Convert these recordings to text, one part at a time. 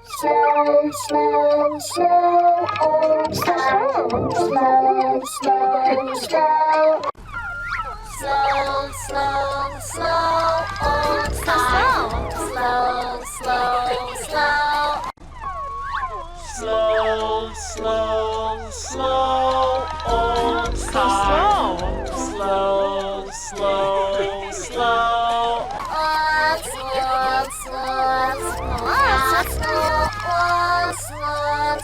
Slow, slow, slow, oh, slow, slow, slow, slow. Slow, slow, slow, oh, slow, slow, slow, slow. Slow, slow, slow, oh, slow, slow, slow, slow. Oh, slow, slow, slow, slow,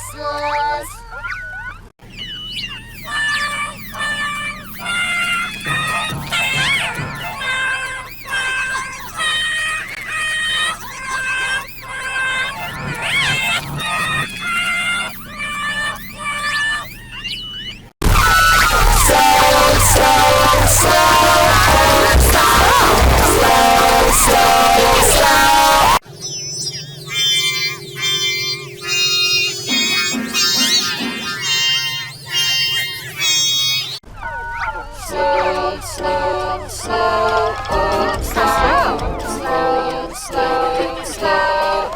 slow, slow. Slow, slow, slow, oh, slow, slow, slow, slow.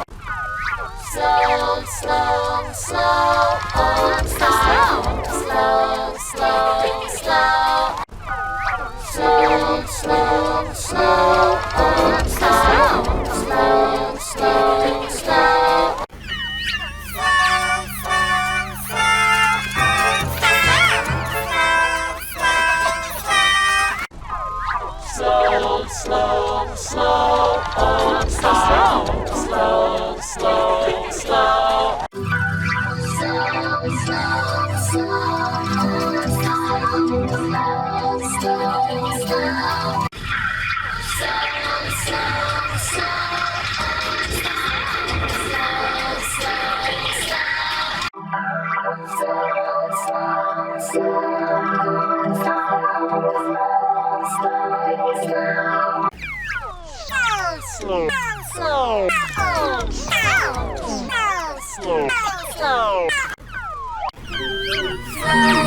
Slow, slow, slow, oh, slow, slow, slow, slow. Slow, slow, slow, oh, slow, slow, slow, slow. Slow, slow, slow, oh, slow, slow, slow, slow. Slow, slow, slow, slow, slow, slow. Slow, slow, slow, slow, slow.